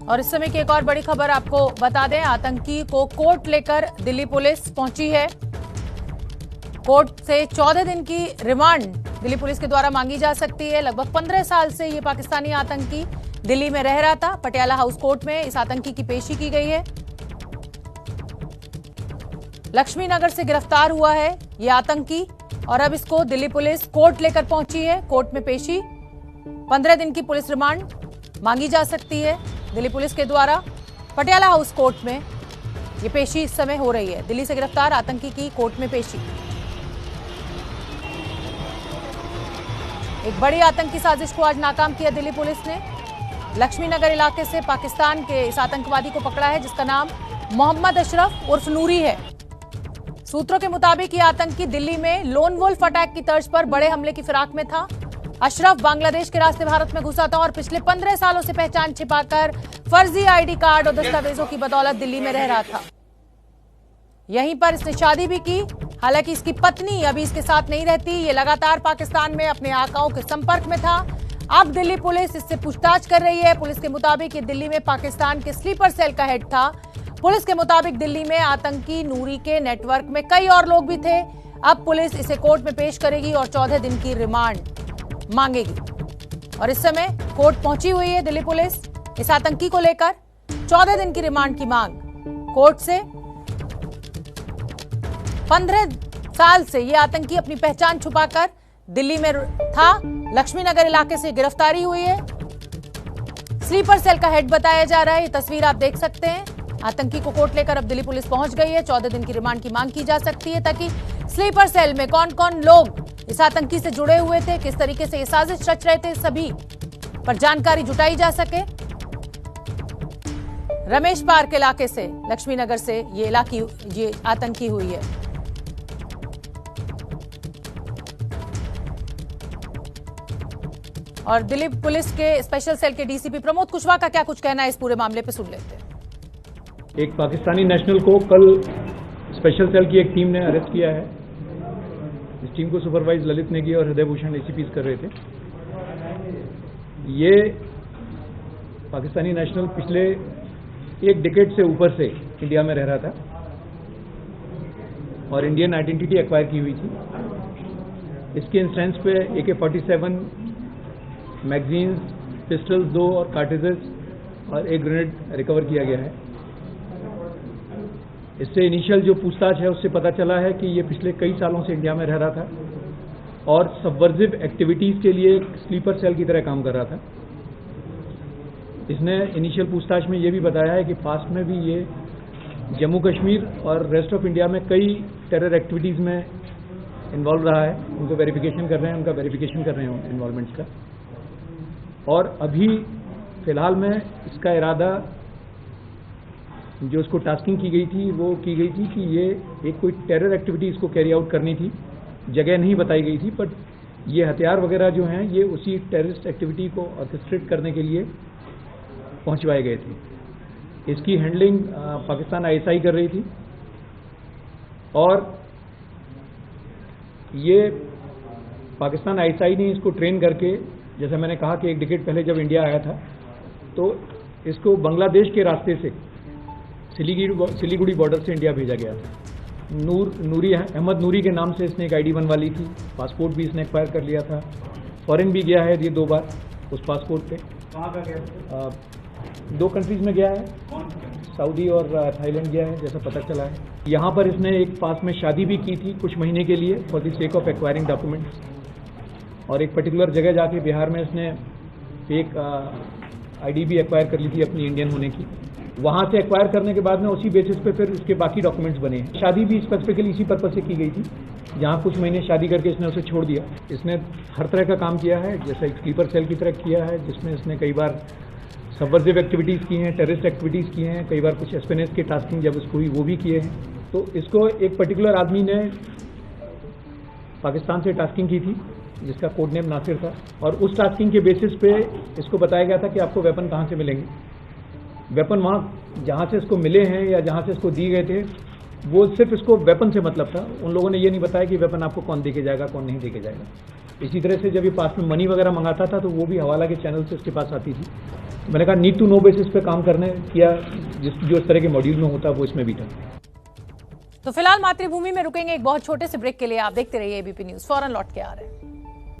और इस समय की एक और बड़ी खबर आपको बता दें, आतंकी को कोर्ट लेकर दिल्ली पुलिस पहुंची है। कोर्ट से 14 दिन की रिमांड दिल्ली पुलिस के द्वारा मांगी जा सकती है। लगभग 15 साल से ये पाकिस्तानी आतंकी दिल्ली में रह रहा था। पटियाला हाउस कोर्ट में इस आतंकी की पेशी की गई है। लक्ष्मी नगर से गिरफ्तार हुआ है ये आतंकी और अब इसको दिल्ली पुलिस कोर्ट लेकर पहुंची है। कोर्ट में पेशी, 15 दिन की पुलिस रिमांड मांगी जा सकती है दिल्ली पुलिस के द्वारा। पटियाला हाउस कोर्ट में ये पेशी इस समय हो रही है। दिल्ली से गिरफ्तार आतंकी की कोर्ट में पेशी। एक बड़ी आतंकी साजिश को आज नाकाम किया दिल्ली पुलिस ने। लक्ष्मी नगर इलाके से पाकिस्तान के इस आतंकवादी को पकड़ा है जिसका नाम मोहम्मद अशरफ उर्फ नूरी है। सूत्रों के मुताबिक ये आतंकी दिल्ली में लोन वुल्फ अटैक की तर्ज पर बड़े हमले की फिराक में था। अशरफ बांग्लादेश के रास्ते भारत में घुसा था और पिछले 15 सालों से पहचान छिपाकर फर्जी आईडी कार्ड और दस्तावेजों की बदौलत दिल्ली में रह रहा था। यहीं पर इसने शादी भी की। हालांकि इसकी पत्नी अभी इसके साथ नहीं रहती। ये लगातार पाकिस्तान में अपने आकाओं के संपर्क में था। अब दिल्ली पुलिस इससे पूछताछ कर रही है। पुलिस के मुताबिक ये दिल्ली में पाकिस्तान के स्लीपर सेल का हेड था। पुलिस के मुताबिक दिल्ली में आतंकी नूरी के नेटवर्क में कई और लोग भी थे। अब पुलिस इसे कोर्ट में पेश करेगी और 14 दिन की रिमांड मांगेगी। और इस समय कोर्ट पहुंची हुई है दिल्ली पुलिस इस आतंकी को लेकर 14 दिन की रिमांड की मांग कोर्ट से। 15 साल से ये आतंकी अपनी पहचान छुपाकर दिल्ली में था। लक्ष्मी नगर इलाके से गिरफ्तारी हुई है। स्लीपर सेल का हेड बताया जा रहा है। ये तस्वीर आप देख सकते हैं। आतंकी को कोर्ट लेकर अब दिल्ली पुलिस पहुंच गई है। 14 दिन की रिमांड की मांग की जा सकती है ताकि स्लीपर सेल में कौन कौन लोग इस आतंकी से जुड़े हुए थे, किस तरीके से ये साजिश रच रहे थे, सभी पर जानकारी जुटाई जा सके। रमेश पार्क इलाके से, लक्ष्मी नगर से ये आतंकी हुई है। और दिल्ली पुलिस के स्पेशल सेल के डीसीपी प्रमोद कुशवाहा का क्या कुछ कहना है इस पूरे मामले पे सुन लेते हैं। एक पाकिस्तानी नेशनल को कल स्पेशल सेल की एक टीम ने अरेस्ट किया है। इस टीम को सुपरवाइज ललित नेगी और हृदय भूषण एसीपी कर रहे थे। ये पाकिस्तानी नेशनल पिछले एक डिकेड से ऊपर से इंडिया में रह रहा था और इंडियन आइडेंटिटी एक्वायर की हुई थी। इसके इंस्टेंस पे AK-47 मैगजीन्स, पिस्टल्स 2 और कार्ट्रिजेस और एक ग्रेनेड रिकवर किया गया है। इससे इनिशियल जो पूछताछ है उससे पता चला है कि ये पिछले कई सालों से इंडिया में रह रहा था और सबवर्जिव एक्टिविटीज़ के लिए एक स्लीपर सेल की तरह काम कर रहा था। इसने इनिशियल पूछताछ में ये भी बताया है कि पास्ट में भी ये जम्मू कश्मीर और रेस्ट ऑफ इंडिया में कई टेरर एक्टिविटीज़ में इन्वॉल्व रहा है। उनको वेरिफिकेशन कर रहे हैं, उनका वेरिफिकेशन कर रहे हैं इन्वॉल्वमेंट्स का। और अभी फ़िलहाल में इसका इरादा जो इसको टास्किंग की गई थी वो की गई थी कि ये एक कोई टेरर एक्टिविटी इसको कैरी आउट करनी थी। जगह नहीं बताई गई थी, बट ये हथियार वगैरह जो हैं ये उसी टेररिस्ट एक्टिविटी को ऑर्केस्ट्रेट करने के लिए पहुंचवाए गए थे। इसकी हैंडलिंग पाकिस्तान ISI कर रही थी और ये पाकिस्तान ISI ने इसको ट्रेन करके, जैसा मैंने कहा कि एक डिकेड पहले जब इंडिया आया था तो इसको बांग्लादेश के रास्ते से सिलीगुड़ी बॉर्डर से इंडिया भेजा गया था। अहमद नूरी के नाम से इसने एक ID बनवा ली थी। पासपोर्ट भी इसने एक्वायर कर लिया था। फॉरेन भी गया है ये 2 बार उस पासपोर्ट पे। कहाँ का गया? 2 कंट्रीज में गया है, सऊदी और थाईलैंड गया है जैसा पता चला है। यहाँ पर इसने एक पास में शादी भी की थी कुछ महीने के लिए for the sake of acquiring documents. और एक पर्टिकुलर जगह जाके बिहार में इसने एक ID भी एक्वायर कर ली थी अपनी इंडियन होने की। वहाँ से एक्वायर करने के बाद में उसी बेसिस पे फिर उसके बाकी डॉक्यूमेंट्स बने हैं। शादी भी स्पेसिफिकली इसी पर्पज से की गई थी, जहाँ कुछ महीने शादी करके इसने उसे छोड़ दिया। इसने हर तरह का काम किया है, जैसा एक स्लीपर सेल की तरह किया है जिसमें इसने कई बार सबवर्जिव एक्टिविटीज़ की हैं, टेररिस्ट एक्टिविटीज़ की हैं, कई बार कुछ एस्पेनेस की टास्किंग जब इसको हुई वो भी किए हैं। तो इसको एक पर्टिकुलर आदमी ने पाकिस्तान से टास्किंग की थी जिसका कोड नेम नासिर था और उस टास्किंग के बेसिस पे इसको बताया गया था कि आपको वेपन कहाँ से मिलेंगे। वेपन वहाँ जहाँ से इसको मिले हैं या जहाँ से इसको दिए गए थे वो सिर्फ इसको वेपन से मतलब था। उन लोगों ने ये नहीं बताया कि वेपन आपको कौन देके जाएगा कौन नहीं देके जाएगा। इसी तरह से जब ये पास में मनी वगैरह मंगाता था तो वो भी हवाला के चैनल से इसके पास आती थी। मैंने कहा नीड टू नो बेसिस पे काम करने किया, जो इस तरह के मॉड्यूल में होता है वो इसमें भी था। तो फिलहाल मातृभूमि में रुकेंगे एक बहुत छोटे से ब्रेक के लिए। आप देखते रहिए एबीपी न्यूज, फौरन लौट के आ रहे हैं।